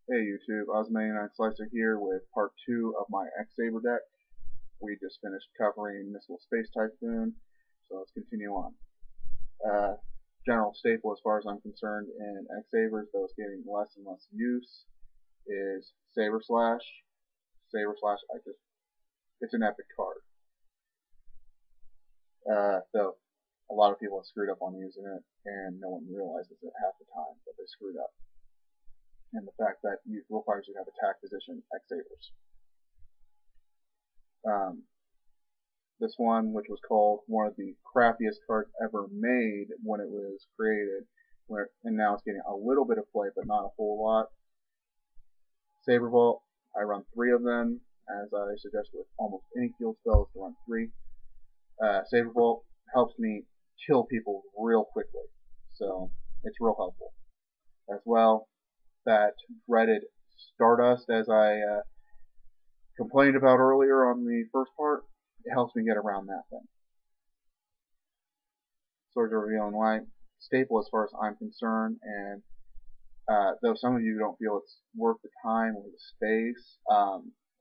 Hey YouTube, Osman Slicer here with part 2 of my X-Saber deck. We just finished covering Missile Space Typhoon, so let's continue on. Uh, General staple as far as I'm concerned in X-Sabers, though it's getting less and less use, is Saber Slash. Saber Slash, it's an epic card. Though a lot of people have screwed up on using it, and no one realizes it half the time that they screwed up. And the fact that it requires you to have attack position X-Sabers. Um, this one, which was called one of the crappiest cards ever made when it was created, and now it's getting a little bit of play, but not a whole lot. Saber Vault, I run 3 of them, as I suggest with almost any field spell is to run 3. Saber Vault helps me kill people real quickly, so it's real helpful. As well, that dreaded Stardust, as I complained about earlier on the first part, it helps me get around that thing. Swords of Revealing Light, staple as far as I'm concerned, and though some of you don't feel it's worth the time or the space,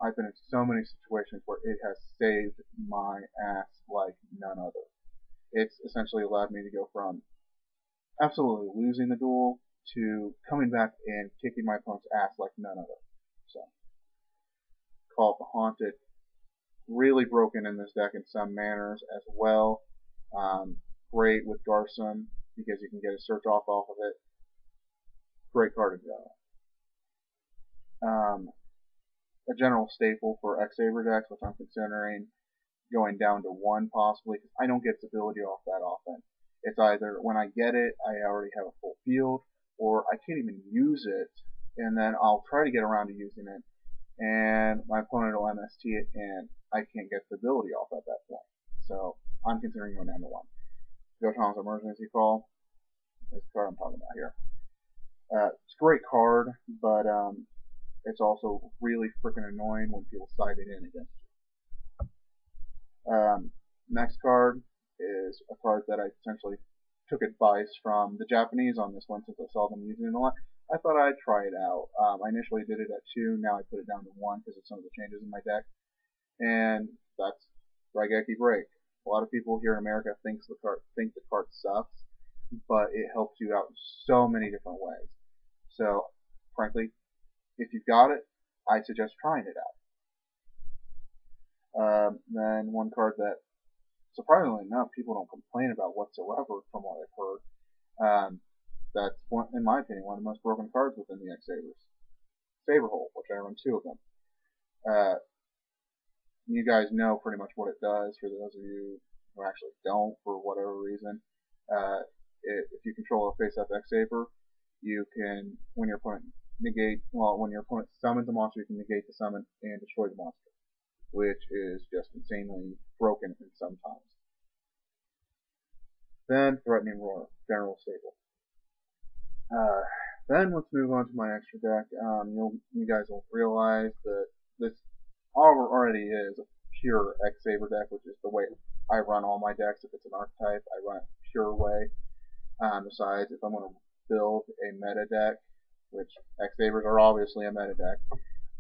I've been in so many situations where it has saved my ass like none other. It's essentially allowed me to go from absolutely losing the duel to coming back and kicking my opponent's ass like none other. So, Call it the Haunted, really broken in this deck in some manners as well. Great with Garson because you can get a search off of it. Great card in general. A general staple for X-Saber decks, which I'm considering going down to 1 possibly, because I don't get its ability off that often. It's either when I get it, I already have a full field, or I can't even use it, and then I'll try to get around to using it, and my opponent will MST it, and I can't get the ability off at that point. So I'm considering going down to 1. Gotom's Emergency Call is the card I'm talking about here. It's a great card, but it's also really freaking annoying when people side it in against you. Next card is a card that I essentially took advice from the Japanese on this one since I saw them using it a lot. I thought I'd try it out. I initially did it at 2, now I put it down to 1 because of some of the changes in my deck. And that's Raigeki Break. A lot of people here in America think the card sucks, but it helps you out in so many different ways. So, frankly, if you've got it, I suggest trying it out. Then one card that, surprisingly enough, people don't complain about whatsoever from what I've heard. That's, in my opinion, one of the most broken cards within the X-Sabers. Saber Hole, which I run 2 of them. You guys know pretty much what it does. For those of you who actually don't, for whatever reason, if you control a face-up X-Saber, you can, when your opponent summons a monster, you can negate the summon and destroy the monster, which is just insanely broken sometimes. Then Threatening Roar, general staple. Then let's move on to my extra deck. You guys will realize that this already is a pure X-Saber deck, which is the way I run all my decks. If it's an archetype, I run it pure way. Besides, if I'm going to build a meta deck, which X-Sabers are obviously a meta deck,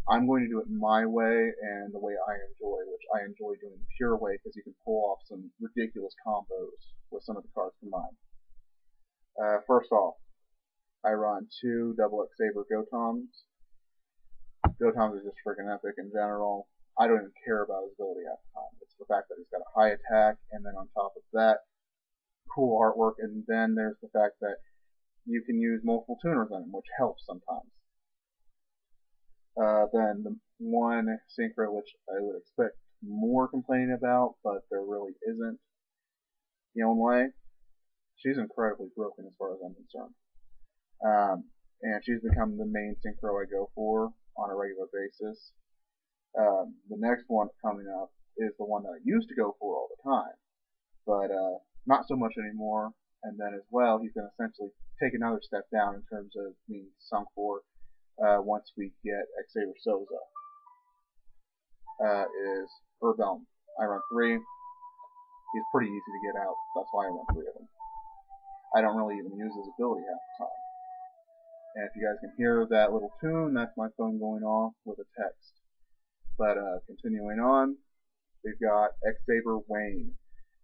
I'm going to do it my way and the way I enjoy, which I enjoy doing the pure way because you can pull off some ridiculous combos with some of the cards combined. First off, I run 2 double X-Saber Gotoms. Gotoms is just freaking epic in general. I don't even care about his ability half the time. It's the fact that he's got a high attack, and then on top of that, cool artwork, and then there's the fact that you can use multiple tuners on him, which helps sometimes. Then the one synchro which I would expect more complaining about, but there really isn't, Yonwei. She's incredibly broken as far as I'm concerned. And she's become the main synchro I go for on a regular basis. The next one coming up is the one that I used to go for all the time, but not so much anymore. And then as well, he's going to essentially take another step down in terms of being sunk for once we get X-Saber Soza. Is Urbelm. I run 3. He's pretty easy to get out. That's why I run 3 of them. I don't really even use his ability half the time. And if you guys can hear that little tune, that's my phone going off with a text. But continuing on, we've got X-Saber Wayne.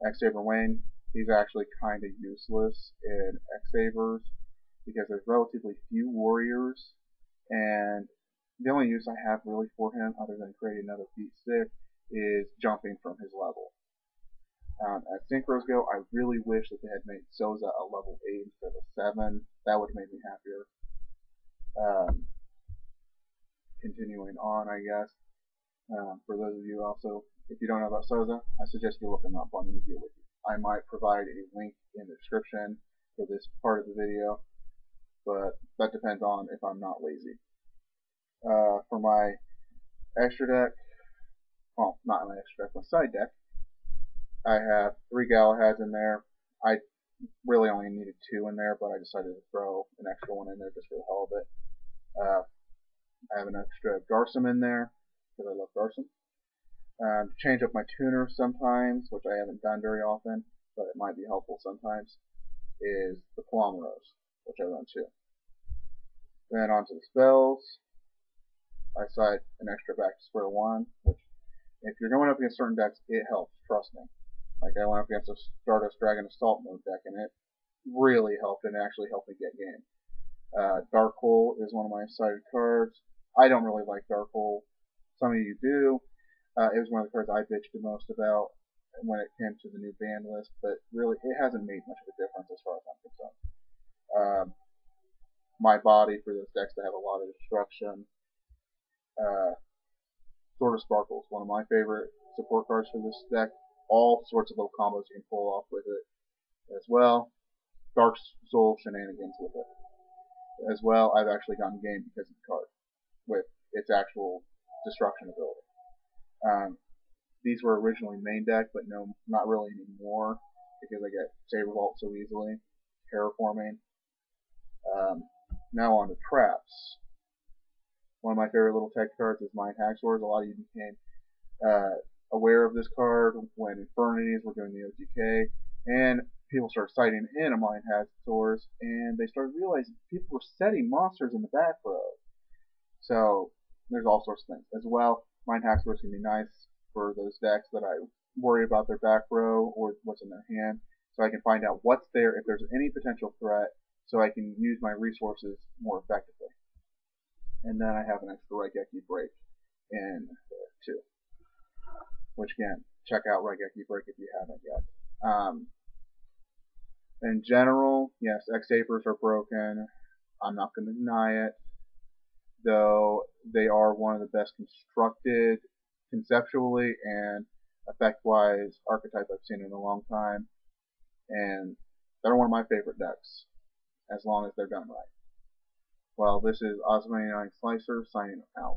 X-Saber Wayne, he's actually kind of useless in X-Sabers because there's relatively few warriors, and the only use I have really for him, other than creating another beat stick, is jumping from his level. As synchros go, I really wish that they had made Souza a level 8 instead of 7. That would have made me happier. Continuing on, I guess. For those of you also, if you don't know about Souza, I suggest you look him up on the Video Wiki. I might provide a link in the description for this part of the video, but that depends on if I'm not lazy. For my extra deck, well, not my extra deck, my side deck, I have 3 Galahads in there. I really only needed 2 in there, but I decided to throw an extra one in there just for the hell of it. I have an extra Garsum in there, because I love Garsum. Change up my tuner sometimes, which I haven't done very often, but it might be helpful sometimes, is the Kilomeros, which I run too. Then onto the spells, I side an extra back to square one, which if you're going up against certain decks, it helps, trust me. Like I went up against a Stardust Dragon Assault mode deck, and it really helped, and it actually helped me get game. Dark Hole is one of my sided cards. I don't really like Dark Hole. Some of you do. It was one of the cards I bitched the most about when it came to the new ban list, but really it hasn't made much of a difference as far as I'm concerned. My body for those decks that have a lot of destruction. Sword of Sparkle is one of my favorite support cards for this deck. All sorts of little combos you can pull off with it as well. Dark Soul shenanigans with it as well. I've actually gotten game because of the card with its actual destruction ability. These were originally main deck, but no, not really anymore because I get Saber Vault so easily. Terraforming. Now on to traps. One of my favorite little tech cards is Mind Hacksaws. A lot of you became aware of this card when Infernities were doing the OTK, and people started citing in a Mind Hacksaws, and they started realizing people were setting monsters in the back row. So there's all sorts of things. As well, Mind Hacksaws can be nice for those decks that I worry about their back row or what's in their hand, so I can find out what's there, if there's any potential threat, so I can use my resources more effectively. And then I have an extra Raigeki Break in there too. Which again, check out Raigeki Break if you haven't yet. In general, yes, X-Sabers are broken. I'm not going to deny it. Though they are one of the best constructed conceptually and effect-wise archetype I've seen in a long time. And they're one of my favorite decks, as long as they're done right. Well, this is Osmo99 Slicer signing out.